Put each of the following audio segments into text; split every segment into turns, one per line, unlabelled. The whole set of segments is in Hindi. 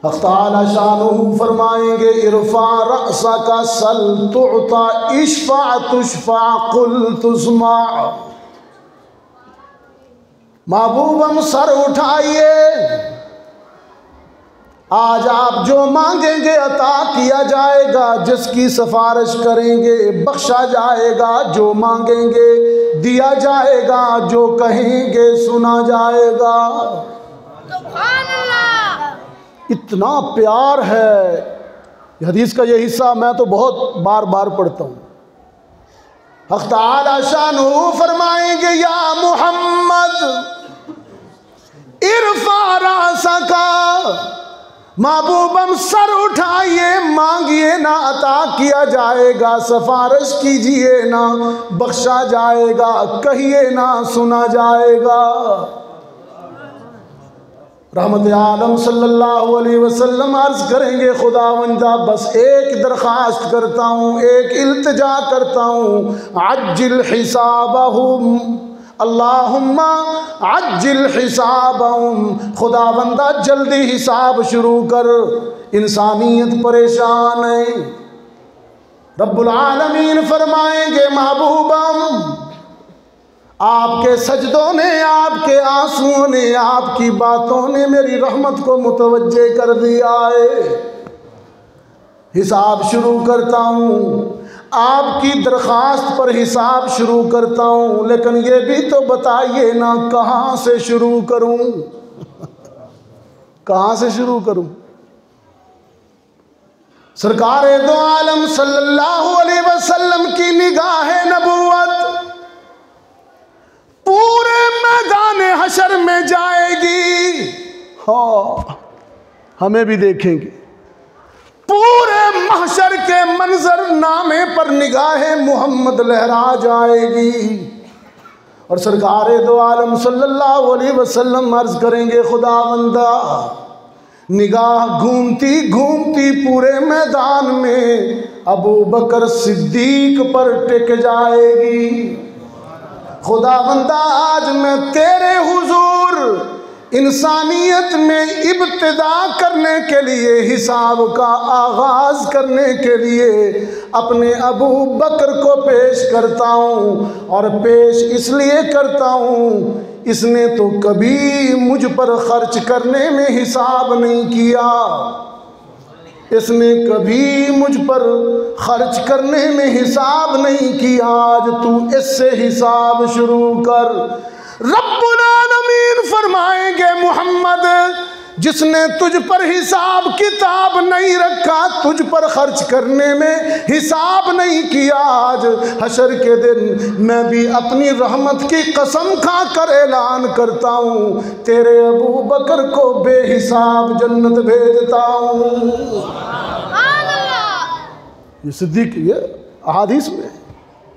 अख्ताला शानुहु फरमाएंगे इरफा रअसका सल तुअता इशफा तुशफा कुल तुस्मा। महबूबम सर उठाइए, आज आप जो मांगेंगे अता किया जाएगा, जिसकी सिफारिश करेंगे बख्शा जाएगा, जो मांगेंगे दिया जाएगा, जो कहेंगे सुना जाएगा। सुभान अल्लाह। इतना प्यार है। हदीस का ये हिस्सा मैं तो बहुत बार बार पढ़ता हूँ। हक़ तआला शानुहु फरमाएंगे या मोहम्मद इरफा रासका, महबूबम सर उठाइए, मांगिए ना अता किया जाएगा, सिफारिश कीजिए ना बख्शा जाएगा, कहिए ना सुना जाएगा। रहमत आलम सल्लल्लाहु अलैहि वसल्लम अर्ज करेंगे खुदावंदा बस एक दरख्वास्त करता हूँ, एक इल्तिजा करता हूँ, अज्जिल हिसाबहुम अल्लाहुम्मा अज्जिल हिसाबहुम। खुदावंदा जल्दी हिसाब शुरू कर, इंसानियत परेशान है। रब्बुल आलमीन फरमाएंगे महबूबम आपके सजदों ने, आपके आंसुओं ने, आपकी बातों ने मेरी रहमत को मुतवज्जे कर दिया है। हिसाब शुरू करता हूँ, आपकी दरख्वास्त पर हिसाब शुरू करता हूँ, लेकिन ये भी तो बताइए ना कहाँ से शुरू करूँ कहाँ से शुरू करूँ। सरकारे दो आलम सल्लल्लाहु अलैहि वसल्लम की निगाह नबुवत पूरे मैदान हशर में जाएगी। हाँ, हमें भी देखेंगे। पूरे महशर के मंजर नामे पर निगाह मोहम्मद लहरा जाएगी और सरकारे दो आलम सल्लल्लाहु अलैहि वसल्लम अर्ज करेंगे खुदावंदा निगाह घूमती घूमती पूरे मैदान में अबू बकर सिद्दीक पर टिक जाएगी। खुदावंदा आज मैं तेरे हुजूर इंसानियत में इब्तिदा करने के लिए, हिसाब का आगाज़ करने के लिए अपने अबू बकर को पेश करता हूँ। और पेश इसलिए करता हूँ, इसने तो कभी मुझ पर खर्च करने में हिसाब नहीं किया, इसने कभी मुझ पर खर्च करने में हिसाब नहीं किया। आज तू इससे हिसाब शुरू कर। रब्बुल आलमीन फरमाएंगे मोहम्मद जिसने तुझ पर हिसाब किताब नहीं रखा, तुझ पर खर्च करने में हिसाब नहीं किया, आज हशर के दिन मैं भी अपनी रहमत की कसम खा कर ऐलान करता हूँ, तेरे अबू बकर को बेहिसाब जन्नत भेजता हूँ। ये सिद्दीक, ये अहादीस में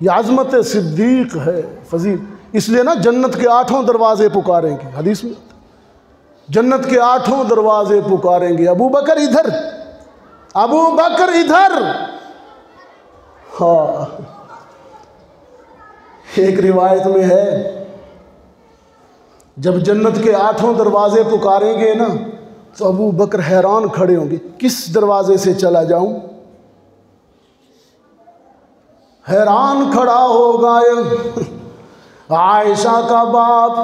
ये आज़मत सिद्दीक है फजील। इसलिए ना जन्नत के 8 दरवाजे पुकारेंगे, हदीस में जन्नत के 8 दरवाजे पुकारेंगे। अबू बकर इधर, अबू बकर इधर। हाँ, एक रिवायत में है जब जन्नत के 8 दरवाजे पुकारेंगे ना तो अबू बकर हैरान खड़े होंगे, किस दरवाजे से चला जाऊं। हैरान खड़ा होगा आयशा का बाप,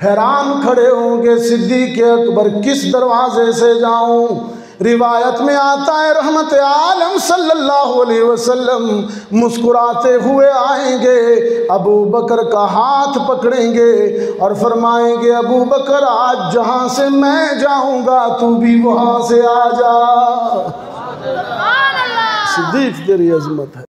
हैरान खड़े होंगे सिद्दीक़ अकबर, किस दरवाजे से जाऊं। रिवायत में आता है रहमत आलम सल्लल्लाहु अलैहि वसल्लम मुस्कुराते हुए आएंगे, अबू बकर का हाथ पकड़ेंगे और फरमाएंगे अबू बकर आज जहां से मैं जाऊंगा तू भी वहां से आ जा। सिद्दीक़ तेरी अज़मत है।